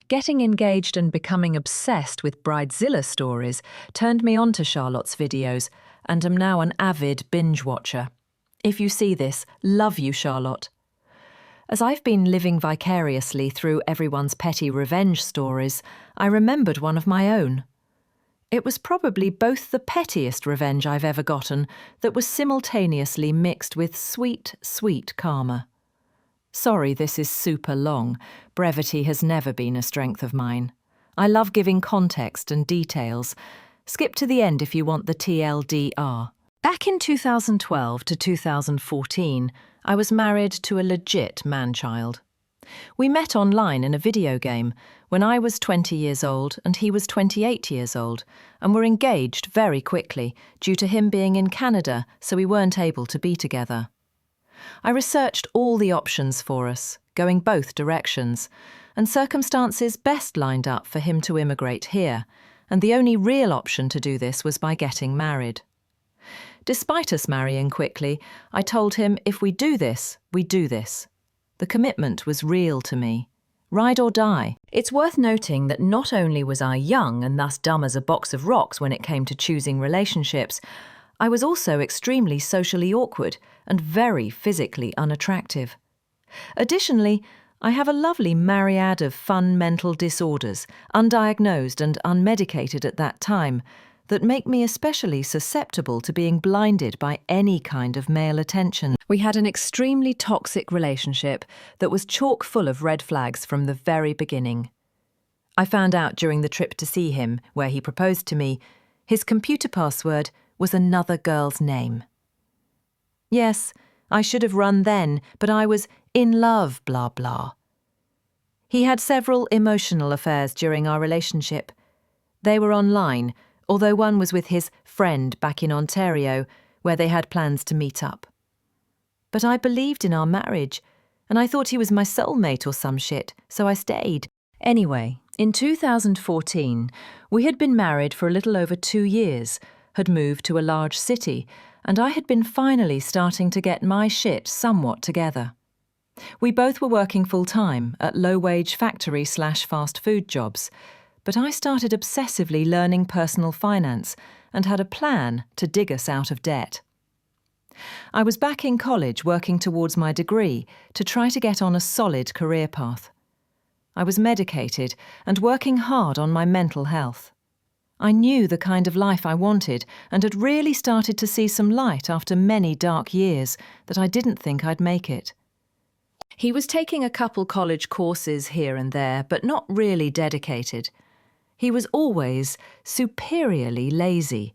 Getting engaged and becoming obsessed with bridezilla stories turned me on to Charlotte's videos, and am now an avid binge watcher. If you see this, love you, Charlotte. As I've been living vicariously through everyone's petty revenge stories, I remembered one of my own. It was probably both the pettiest revenge I've ever gotten that was simultaneously mixed with sweet, sweet karma. Sorry this is super long. Brevity has never been a strength of mine. I love giving context and details. Skip to the end if you want the TLDR. Back in 2012 to 2014, I was married to a legit man-child. We met online in a video game when I was 20 years old and he was 28 years old, and were engaged very quickly due to him being in Canada, so we weren't able to be together. I researched all the options for us, going both directions, and circumstances best lined up for him to immigrate here, and the only real option to do this was by getting married. Despite us marrying quickly, I told him if we do this, we do this. The commitment was real to me. Ride or die. It's worth noting that not only was I young and thus dumb as a box of rocks when it came to choosing relationships, I was also extremely socially awkward and very physically unattractive. Additionally, I have a lovely myriad of fun mental disorders, undiagnosed and unmedicated at that time, that make me especially susceptible to being blinded by any kind of male attention. We had an extremely toxic relationship that was chock full of red flags from the very beginning. I found out during the trip to see him, where he proposed to me, his computer password was another girl's name. Yes, I should have run then, but I was in love, blah blah. He had several emotional affairs during our relationship. They were online, although one was with his friend back in Ontario, where they had plans to meet up. But I believed in our marriage, and I thought he was my soulmate or some shit, so I stayed. Anyway, in 2014, we had been married for a little over 2 years, had moved to a large city, and I had been finally starting to get my shit somewhat together. We both were working full-time at low-wage factory/fast food jobs, but I started obsessively learning personal finance and had a plan to dig us out of debt. I was back in college working towards my degree to try to get on a solid career path. I was medicated and working hard on my mental health. I knew the kind of life I wanted and had really started to see some light after many dark years that I didn't think I'd make it. He was taking a couple college courses here and there, but not really dedicated. He was always superiorly lazy,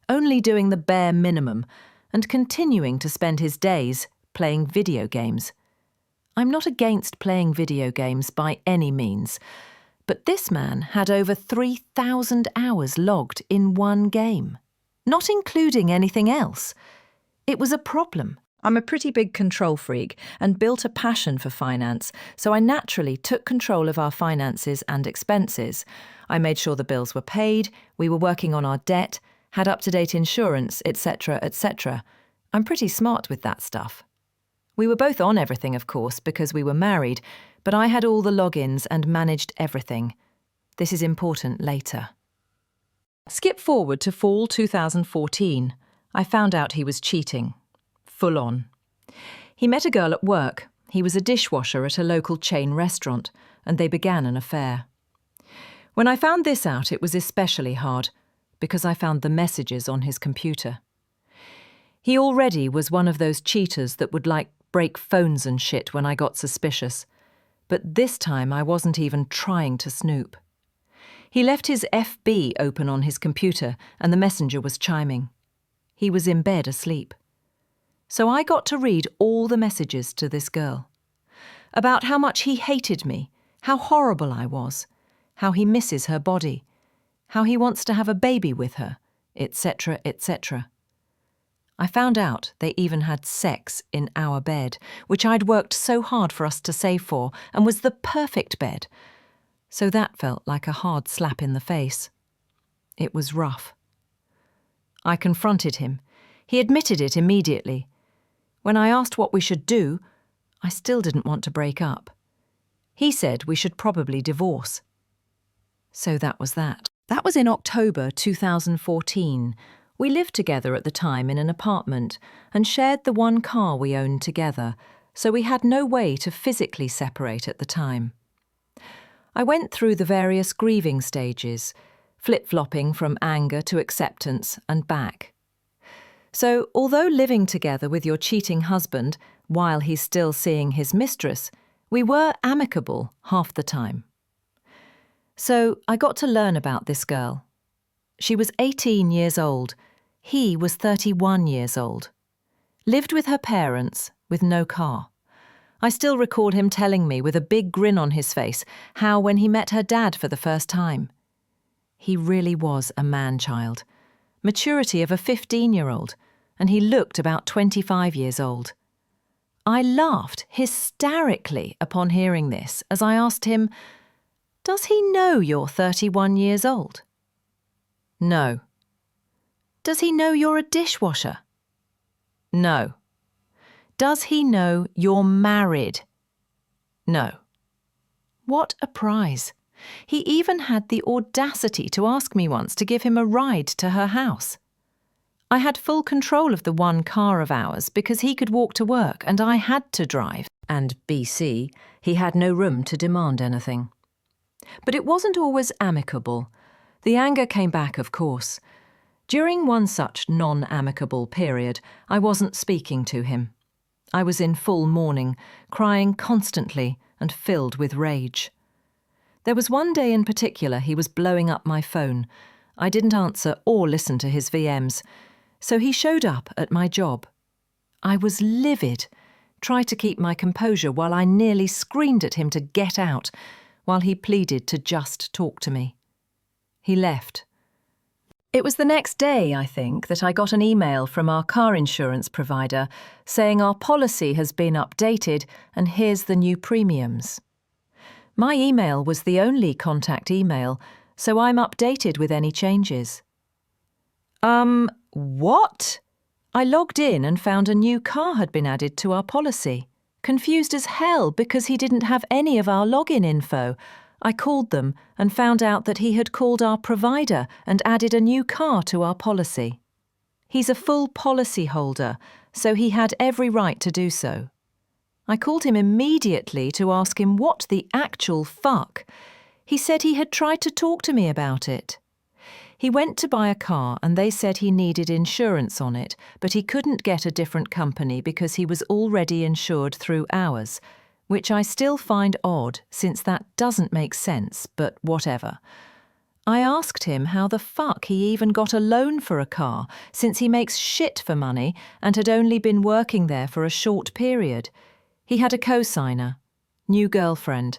only doing the bare minimum and continuing to spend his days playing video games. I'm not against playing video games by any means, but this man had over 3,000 hours logged in one game, not including anything else. It was a problem. I'm a pretty big control freak and built a passion for finance, so I naturally took control of our finances and expenses. I made sure the bills were paid, we were working on our debt, had up-to-date insurance, etc., etc. I'm pretty smart with that stuff. We were both on everything, of course, because we were married, but I had all the logins and managed everything. This is important later. Skip forward to fall 2014. I found out he was cheating. Full on. He met a girl at work. He was a dishwasher at a local chain restaurant, and they began an affair. When I found this out, it was especially hard, because I found the messages on his computer. He already was one of those cheaters that would break phones and shit when I got suspicious, but this time I wasn't even trying to snoop. He left his FB open on his computer and the messenger was chiming. He was in bed asleep. So I got to read all the messages to this girl. About how much he hated me, how horrible I was, how he misses her body, how he wants to have a baby with her, etc., etc. I found out they even had sex in our bed, which I'd worked so hard for us to save for, and was the perfect bed. So that felt like a hard slap in the face. It was rough. I confronted him. He admitted it immediately. When I asked what we should do, I still didn't want to break up. He said we should probably divorce. So that was that. That was in October 2014. We lived together at the time in an apartment and shared the one car we owned together, so we had no way to physically separate at the time. I went through the various grieving stages, flip-flopping from anger to acceptance and back. So, although living together with your cheating husband while he's still seeing his mistress, we were amicable half the time. So, I got to learn about this girl. She was 18 years old. He was 31 years old. Lived with her parents, with no car. I still recall him telling me with a big grin on his face how when he met her dad for the first time. He really was a man-child. Maturity of a 15-year-old, and he looked about 25 years old. I laughed hysterically upon hearing this as I asked him, "Does he know you're 31 years old?" "No." "Does he know you're a dishwasher?" "No." "Does he know you're married?" "No." What a prize. He even had the audacity to ask me once to give him a ride to her house. I had full control of the one car of ours because he could walk to work and I had to drive. And BC, he had no room to demand anything. But it wasn't always amicable. The anger came back, of course. During one such non-amicable period, I wasn't speaking to him. I was in full mourning, crying constantly and filled with rage. There was one day in particular he was blowing up my phone. I didn't answer or listen to his VMs, so he showed up at my job. I was livid, tried to keep my composure while I nearly screamed at him to get out, while he pleaded to just talk to me. He left. It was the next day, I think, that I got an email from our car insurance provider saying our policy has been updated and here's the new premiums. My email was the only contact email, so I'm updated with any changes. What? I logged in and found a new car had been added to our policy. Confused as hell because he didn't have any of our login info. I called them and found out that he had called our provider and added a new car to our policy. He's a full policy holder, so he had every right to do so. I called him immediately to ask him what the actual fuck. He said he had tried to talk to me about it. He went to buy a car and they said he needed insurance on it, but he couldn't get a different company because he was already insured through ours, which I still find odd since that doesn't make sense, but whatever. I asked him how the fuck he even got a loan for a car since he makes shit for money and had only been working there for a short period. He had a co-signer, new girlfriend.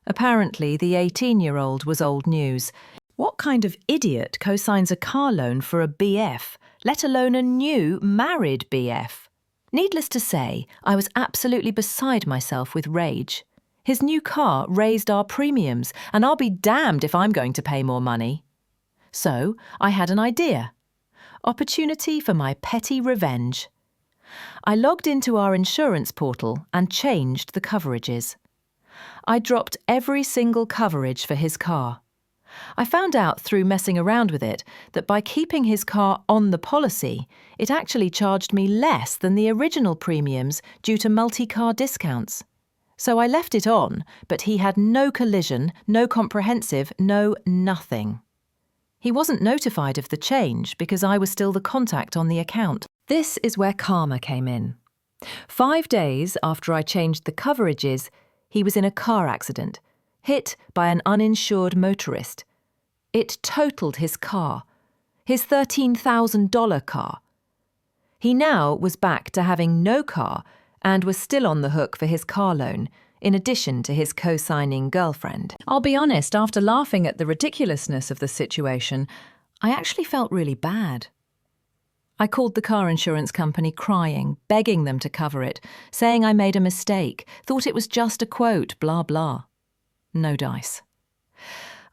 Apparently the 18-year-old was old news. What kind of idiot co-signs a car loan for a BF, let alone a new married BF? Needless to say, I was absolutely beside myself with rage. His new car raised our premiums, and I'll be damned if I'm going to pay more money. So, I had an idea. Opportunity for my petty revenge. I logged into our insurance portal and changed the coverages. I dropped every single coverage for his car. I found out through messing around with it that by keeping his car on the policy, it actually charged me less than the original premiums due to multi-car discounts. So I left it on, but he had no collision, no comprehensive, no nothing. He wasn't notified of the change because I was still the contact on the account. This is where karma came in. 5 days after I changed the coverages, he was in a car accident, hit by an uninsured motorist. It totaled his car, his $13,000 car. He now was back to having no car and was still on the hook for his car loan, in addition to his co-signing girlfriend. I'll be honest, after laughing at the ridiculousness of the situation, I actually felt really bad. I called the car insurance company crying, begging them to cover it, saying I made a mistake, thought it was just a quote, blah blah. No dice.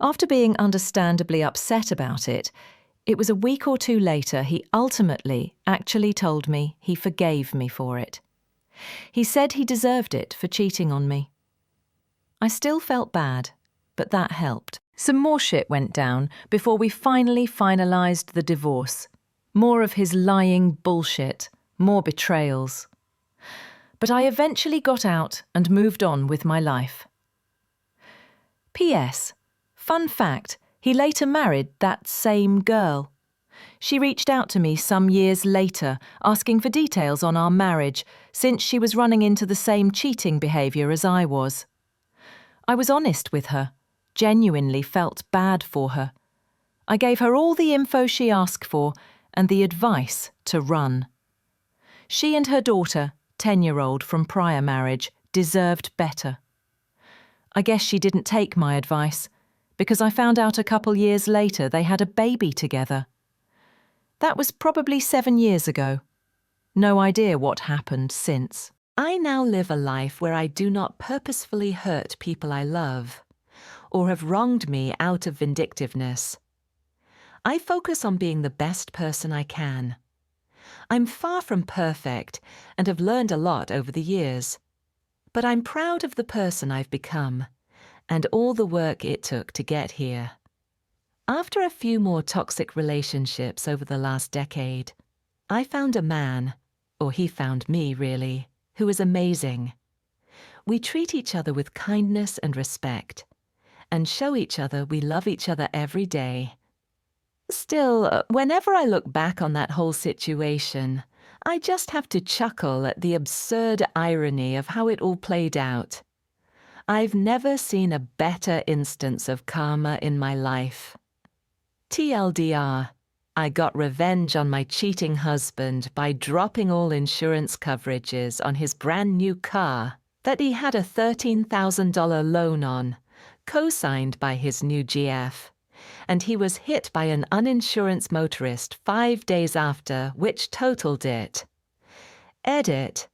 After being understandably upset about it, it was a week or two later he ultimately actually told me he forgave me for it. He said he deserved it for cheating on me. I still felt bad, but that helped. Some more shit went down before we finally finalised the divorce. More of his lying bullshit, more betrayals. But I eventually got out and moved on with my life. P.S. Fun fact, he later married that same girl. She reached out to me some years later, asking for details on our marriage, since she was running into the same cheating behaviour as I was. I was honest with her, genuinely felt bad for her. I gave her all the info she asked for and the advice to run. She and her daughter, 10-year-old from prior marriage, deserved better. I guess she didn't take my advice, because I found out a couple years later they had a baby together. That was probably 7 years ago. No idea what happened since. I now live a life where I do not purposefully hurt people I love, or have wronged me out of vindictiveness. I focus on being the best person I can. I'm far from perfect and have learned a lot over the years. But I'm proud of the person I've become and all the work it took to get here. After a few more toxic relationships over the last decade, I found a man, or he found me really, who is amazing. We treat each other with kindness and respect, and show each other we love each other every day. Still, whenever I look back on that whole situation, I just have to chuckle at the absurd irony of how it all played out. I've never seen a better instance of karma in my life. TLDR, I got revenge on my cheating husband by dropping all insurance coverages on his brand new car that he had a $13,000 loan on, co-signed by his new GF. And he was hit by an uninsurance motorist 5 days after, which totaled it. Edit.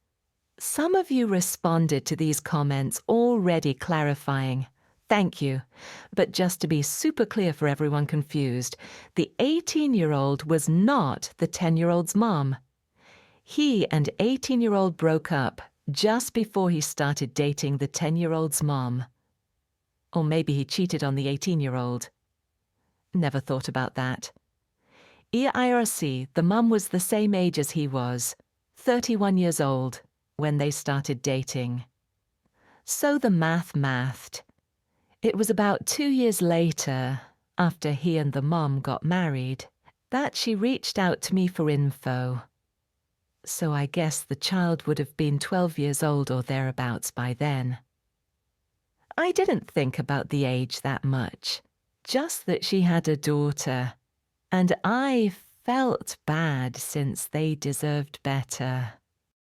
Some of you responded to these comments already clarifying. Thank you. But just to be super clear for everyone confused, the 18-year-old was not the 10-year-old's mom. He and 18-year-old broke up just before he started dating the 10-year-old's mom. Or maybe he cheated on the 18-year-old. Never thought about that. IRC, the mum was the same age as he was, 31 years old, when they started dating. So the math mathed. It was about 2 years later, after he and the mum got married, that she reached out to me for info. So I guess the child would have been 12 years old or thereabouts by then. I didn't think about the age that much. Just that she had a daughter, and I felt bad since they deserved better.